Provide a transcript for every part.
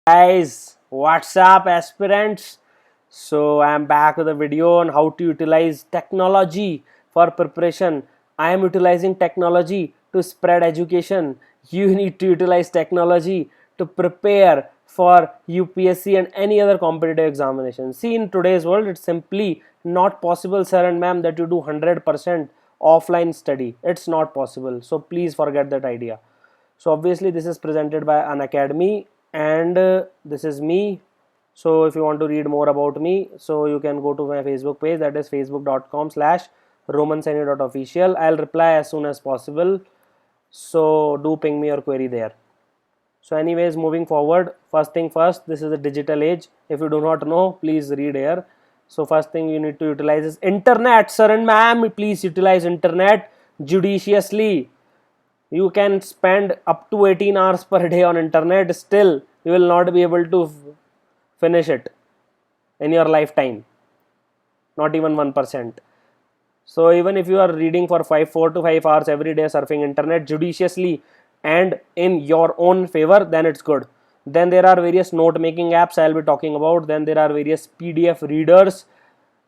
Guys, what's up aspirants? So I am back with a video on how to utilize technology for preparation. I am utilizing technology to spread education. You need to utilize technology to prepare for UPSC and any other competitive examination. See, in today's world it's simply not possible, sir and ma'am, that you do 100% offline study. It's not possible, so please forget that idea. So obviously this is presented by an academy, and this is me. So if you want to read more about me, so you can go to my Facebook page, that is facebook.com/romansaini.official. I'll reply as soon as possible, so do ping me your query there. So anyways, moving forward, first thing first, this is a digital age. If you do not know, please read here. So first thing you need to utilize is internet. Sir and ma'am, please utilize internet judiciously. You can spend up to 18 hours per day on internet, still you will not be able to finish it in your lifetime, not even 1%. So even if you are reading for 4 to 5 hours every day, surfing internet judiciously and in your own favor, then it's good. Then there are various note making apps I'll be talking about. Then there are various PDF readers,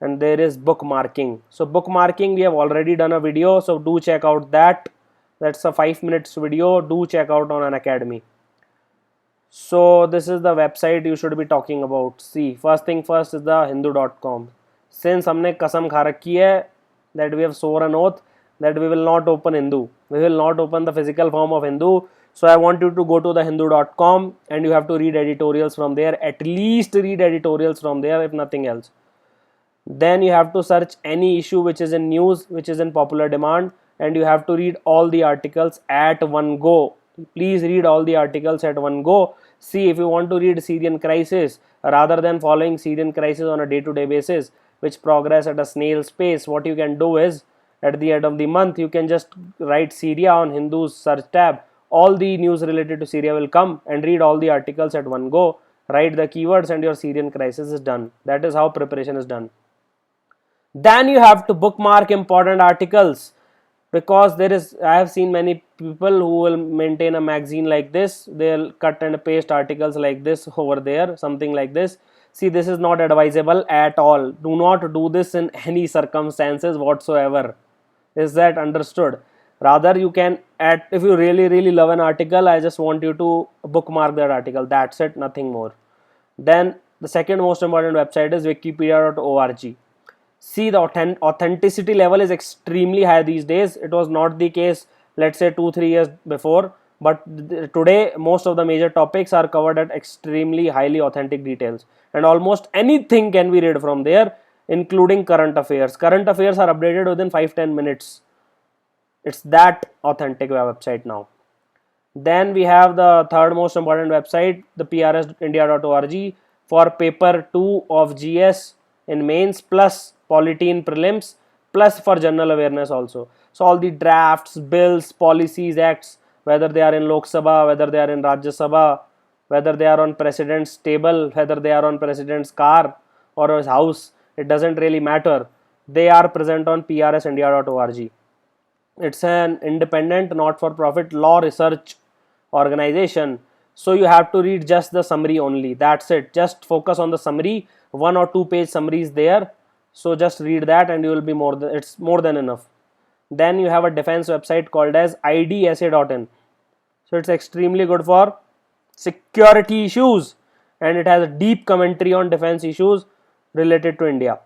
and there is bookmarking. So bookmarking, we have already done a video, so do check out that. That's a 5 minutes video. Do check out on an academy. So this is the website you should be talking about. See, first thing first is the hindu.com. Since हमने कसम खा रखी है that we have sworn an oath that we will not open Hindu, we will not open the physical form of Hindu. So I want you to go to the hindu.com and you have to read editorials from there. At least read editorials from there, if nothing else. Then you have to search any issue which is in news, which is in popular demand, and you have to read all the articles at one go. Please read all the articles at one go. See, if you want to read Syrian crisis, rather than following Syrian crisis on a day-to-day basis, which progress at a snail's pace, what you can do is, at the end of the month, you can just write Syria on Hindu's search tab. All the news related to Syria will come, and read all the articles at one go. Write the keywords and your Syrian crisis is done. That is how preparation is done. Then you have to bookmark important articles, because I have seen many people who will maintain a magazine like this. They'll cut and paste articles like this over there, something like this. See, this is not advisable at all. Do not do this in any circumstances whatsoever. Is that understood? Rather, you can add, if you really love an article, I just want you to bookmark that article. That's it, nothing more. Then the second most important website is wikipedia.org. See, the authenticity level is extremely high these days. It was not the case, let's say 2-3 years before, but today most of the major topics are covered at extremely highly authentic details, and almost anything can be read from there, including current affairs. Current affairs are updated within 5-10 minutes. It's that authentic website now. Then we have the third most important website, the prsindia.org, for paper 2 of GS in mains, plus polity in prelims, plus for general awareness also. So all the drafts, bills, policies, acts, whether they are in Lok Sabha, whether they are in Rajya Sabha, whether they are on president's table, whether they are on president's car or his house, it doesn't really matter. They are present on prsindia.org. It's an independent, not-for-profit law research organization. So you have to read just the summary only. That's it. Just focus on the summary. 1 or 2 page summary is there. So just read that and you will be it's more than enough. Then you have a defense website called as idsa.in. So it's extremely good for security issues, and it has a deep commentary on defense issues related to India.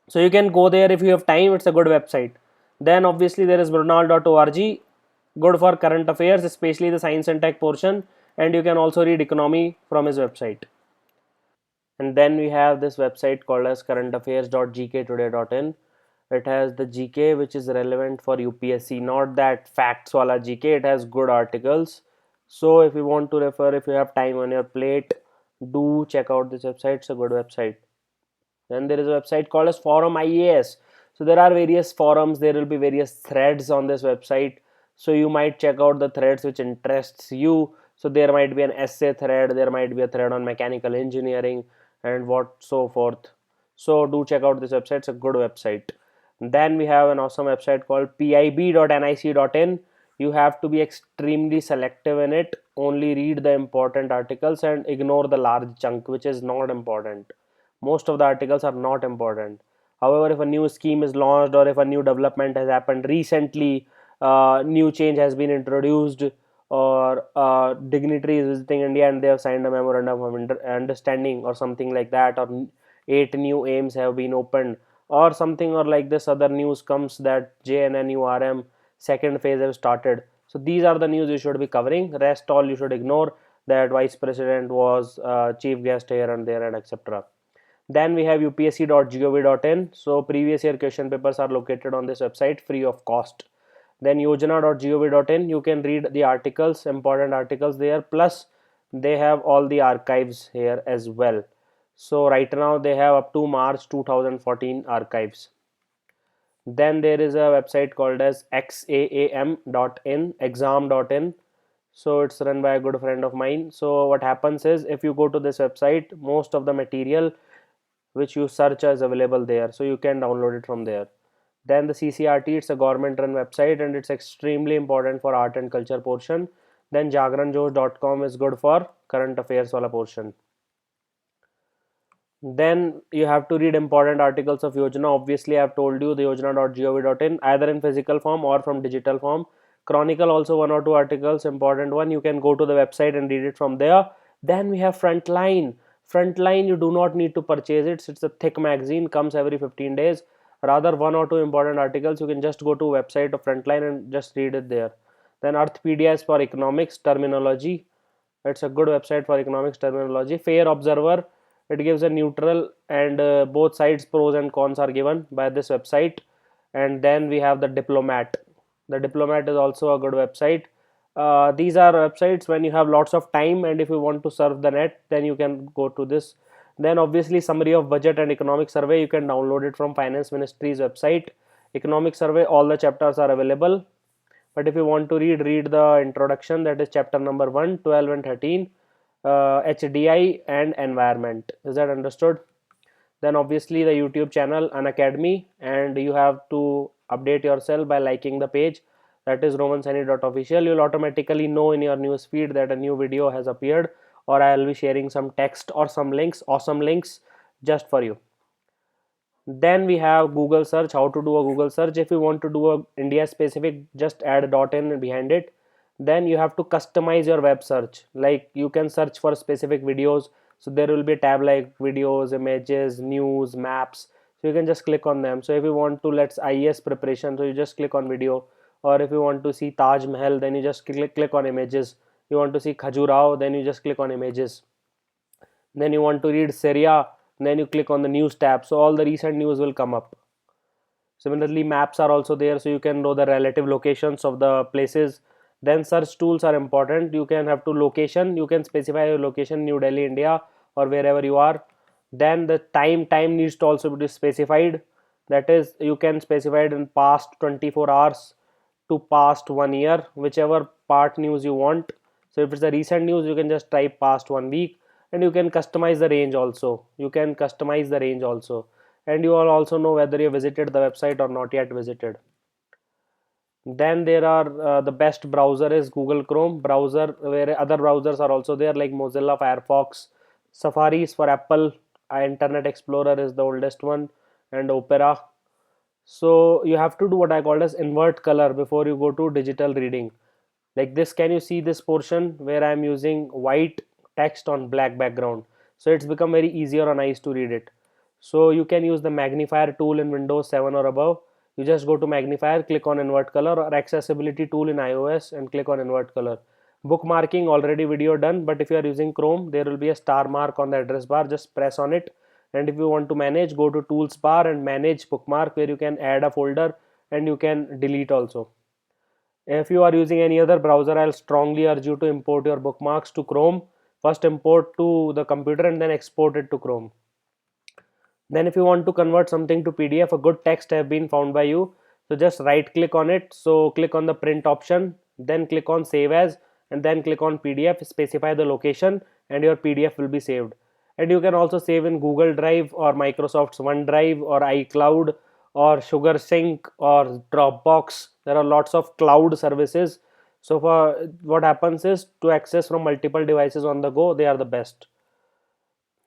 So you can go there if you have time. It's a good website. Then obviously there is brunal.org, good for current affairs, especially the science and tech portion, and you can also read economy from his website. And then we have this website called as currentaffairs.gktoday.in. It has the GK which is relevant for UPSC, not that facts wala GK. It has good articles. So if you want to refer, if you have time on your plate, do check out this website. It's a good website. Then there is a website called as Forum IAS. So there are various forums. There will be various threads on this website. So you might check out the threads which interests you. So there might be an essay thread. There might be a thread on mechanical engineering and what so forth. So do check out this website. It's a good website. Then we have an awesome website called pib.nic.in. You have to be extremely selective in it. Only read the important articles and ignore the large chunk which is not important. Most of the articles are not important. However, if a new scheme is launched or if a new development has happened recently, new change has been introduced, or dignitary is visiting India and they have signed a memorandum of understanding or something like that, or 8 new aims have been opened or something, or like this other news comes that JNNURM second phase have started. So these are the news you should be covering. Rest all you should ignore, that vice president was chief guest here and there and etc. Then we have upsc.gov.in. So previous year question papers are located on this website free of cost. Then yojana.gov.in, you can read the articles, important articles there, plus they have all the archives here as well. So right now they have up to March 2014 archives. Then there is a website called as xaam.in, exam.in. So it's run by a good friend of mine. So what happens is, if you go to this website, most of the material which you search is available there, so you can download it from there. Then the CCRT, it's a government run website and it's extremely important for art and culture portion. Then jagranjosh.com is good for current affairs wala portion. Then you have to read important articles of Yojana. Obviously, I have told you the yojana.gov.in, either in physical form or from digital form. Chronicle also 1 or 2 articles, important one. You can go to the website and read it from there. Then we have Frontline. Frontline, you do not need to purchase it. It's a thick magazine, comes every 15 days. Rather 1 or 2 important articles, you can just go to website of Frontline and just read it there. Then Earthpedia is for economics terminology. It's a good website for economics terminology. Fair Observer, it gives a neutral and both sides pros and cons are given by this website. And then we have the Diplomat. The Diplomat is also a good website. These are websites when you have lots of time and if you want to surf the net, then you can go to this. Then obviously summary of budget and economic survey, you can download it from finance ministry's website. Economic survey, all the chapters are available, but if you want to read the introduction, that is chapter number 1, 12 and 13, HDI and environment. Is that understood? Then obviously the YouTube channel Unacademy, and you have to update yourself by liking the page, that is romansaini.official. You'll automatically know in your news feed that a new video has appeared, or I will be sharing some text or some links, awesome links just for you. Then we have Google search, how to do a Google search. If you want to do a India specific, just add a .in behind it. Then you have to customize your web search, like you can search for specific videos, so there will be a tab like videos, images, news, maps, so you can just click on them. So if you want to, let's IAS preparation, so you just click on video, or if you want to see Taj Mahal, then you just click on images. You want to see Khajuraho, then you just click on images. Then you want to read Syria, then you click on the news tab, so all the recent news will come up. Similarly, maps are also there, so you can know the relative locations of the places. Then search tools are important. You can have to location, you can specify your location, New Delhi, India, or wherever you are. Then the time needs to also be specified, that is you can specify it in past 24 hours to past 1 year, whichever part news you want. So if it's a recent news, you can just type past 1 week, and you can customize the range also. And you will also know whether you visited the website or not yet visited. Then there are the best browser is Google Chrome browser, where other browsers are also there like Mozilla, Firefox. Safari is for Apple, Internet Explorer is the oldest one, and Opera. So you have to do what I call as invert color before you go to digital reading. Like this, can you see this portion where I am using white text on black background? So it's become very easier on eyes to read it. So you can use the magnifier tool in Windows 7 or above. You just go to magnifier, click on invert color, or accessibility tool in iOS and click on invert color. Bookmarking, already video done, but if you are using Chrome, there will be a star mark on the address bar, just press on it. And if you want to manage, go to tools bar and manage bookmark, where you can add a folder and you can delete also. If you are using any other browser, I'll strongly urge you to import your bookmarks to Chrome. First import to the computer and then export it to Chrome. Then if you want to convert something to PDF, a good text have been found by you. So just right click on it. So click on the print option, then click on save as, and then click on PDF, specify the location, and your PDF will be saved. And you can also save in Google Drive or Microsoft's OneDrive or iCloud or SugarSync or Dropbox. There are lots of cloud services So for what happens is, to access from multiple devices on the go, they are the best.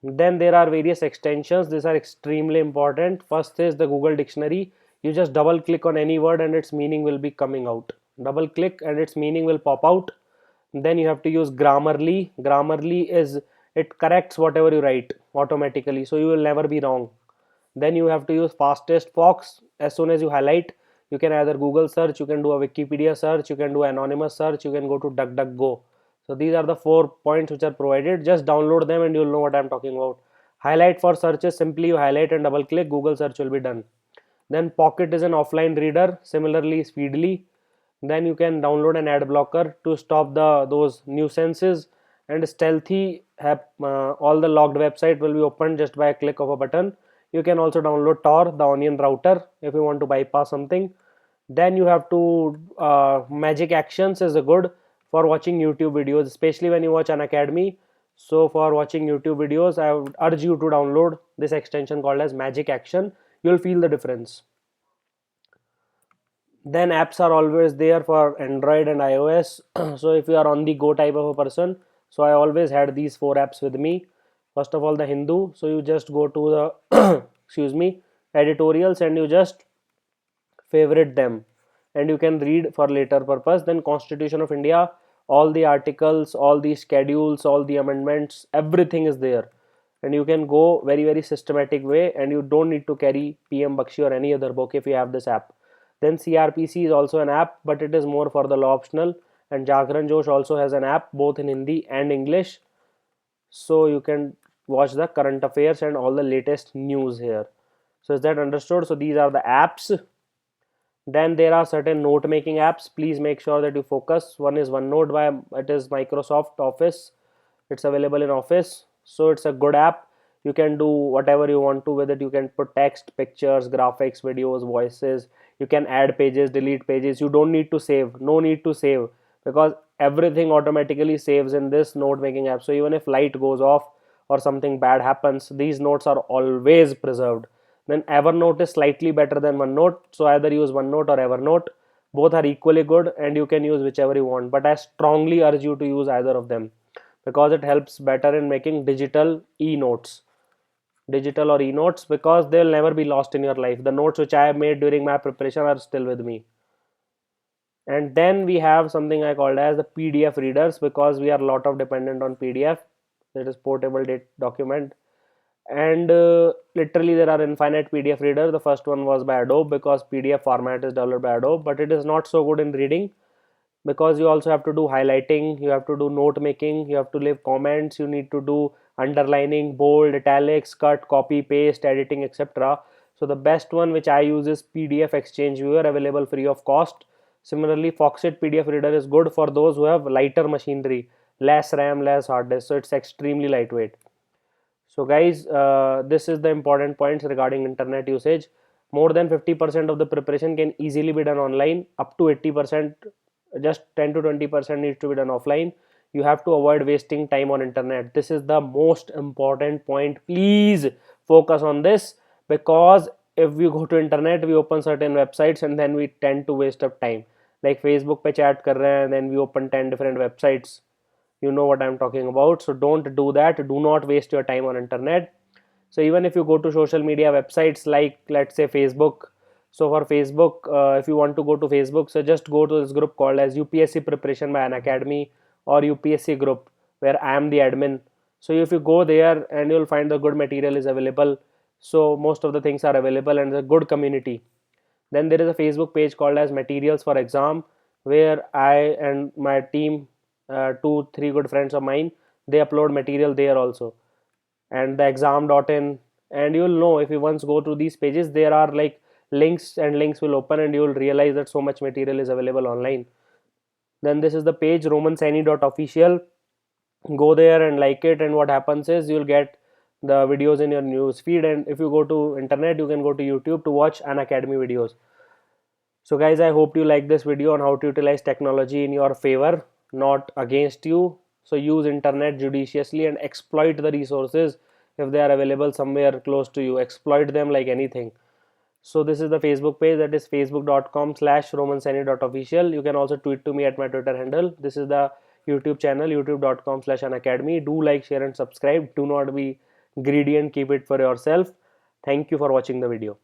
Then there are various extensions. These are extremely important. First is the Google Dictionary. You just double click on any word and its meaning will be coming out. Double click and its meaning will pop out. Then you have to use Grammarly. Grammarly is, it corrects whatever you write automatically, so you will never be wrong. Then you have to use Fastest Fox. As soon as you highlight, you can either Google search, you can do a Wikipedia search, you can do anonymous search, you can go to DuckDuckGo. So these are the 4 points which are provided. Just download them and you'll know what I'm talking about. Highlight for searches, simply you highlight and double click, Google search will be done. Then Pocket is an offline reader, similarly Speedily. Then you can download an ad blocker to stop those nuisances. And Stealthy have all the logged website will be opened just by a click of a button. You can also download Tor, the onion router, if you want to bypass something. Then you have to Magic Actions is a good for watching YouTube videos, especially when you watch an academy. So for watching YouTube videos, I would urge you to download this extension called as Magic Action. You'll feel the difference. Then apps are always there for Android and iOS. So if you are on the go type of a person, so I always had these 4 apps with me. First of all, the Hindu. So you just go to the excuse me, editorials, and you just favorite them and you can read for later purpose. Then Constitution of India, all the articles, all the schedules, all the amendments, everything is there, and you can go very systematic way, and you don't need to carry PM Bakshi or any other book if you have this app. Then CRPC is also an app, but it is more for the law optional. And Jagran Josh also has an app both in Hindi and English, so you can watch the current affairs and all the latest news here. So is that understood? So these are the apps. Then there are certain note making apps. Please make sure that you focus. One is OneNote, by it is Microsoft Office. It's available in Office, so it's a good app. You can do whatever you want to with it. You can put text, pictures, graphics, videos, voices. You can add pages, delete pages. You don't need to save. No need to save, because everything automatically saves in this note making app. So even if light goes off or something bad happens, these notes are always preserved. Then Evernote is slightly better than OneNote, so either use OneNote or Evernote. Both are equally good and you can use whichever you want, but I strongly urge you to use either of them, because it helps better in making digital e-notes, digital or e-notes, because they'll never be lost in your life. The notes which I have made during my preparation are still with me. And then we have something I called as the PDF readers, because we are a lot of dependent on PDF, that is portable document. And literally there are infinite PDF readers. The first one was by Adobe, because PDF format is developed by Adobe, but it is not so good in reading, because you also have to do highlighting, you have to do note making, you have to leave comments, you need to do underlining, bold, italics, cut, copy, paste, editing, etc. So the best one which I use is PDF Exchange Viewer, available free of cost. Similarly, Foxit PDF reader is good for those who have lighter machinery, less RAM, less hard disk, so it's extremely lightweight. So guys, this is the important points regarding internet usage. More than 50% of the preparation can easily be done online, up to 80%, just 10 to 20% needs to be done offline. You have to avoid wasting time on internet. This is the most important point. Please focus on this, because if we go to internet, we open certain websites and then we tend to waste up time. Like Facebook pe chat kar rahe hain, and then we open 10 different websites. You know what I'm talking about. So don't do that. Do not waste your time on internet. So even if you go to social media websites like, let's say, Facebook, so for Facebook, if you want to go to Facebook, so just go to this group called as UPSC Preparation by an Academy, or UPSC group, where I am the admin. So if you go there, and you'll find the good material is available. So most of the things are available, and it's a good community. Then there is a Facebook page called as Materials for Exam, where I and my team, 2 3 good friends of mine, they upload material there also. And the exam.in, and you'll know, if you once go to these pages, there are like links, and links will open, and you'll realize that so much material is available online. Then this is the page Roman Saini.official. Go there and like it, and what happens is you'll get the videos in your news feed, and if you go to internet, you can go to YouTube to watch an academy videos. So guys, I hope you like this video on how to utilize technology in your favor, not against you. So use internet judiciously and exploit the resources if they are available somewhere close to you. Exploit them like anything. So this is the Facebook page, that is facebook.com/romansaini.official. You can also tweet to me at my Twitter handle. This is the YouTube channel, youtube.com/unacademy. Do like, share and subscribe. Do not be greedy and keep it for yourself. Thank you for watching the video.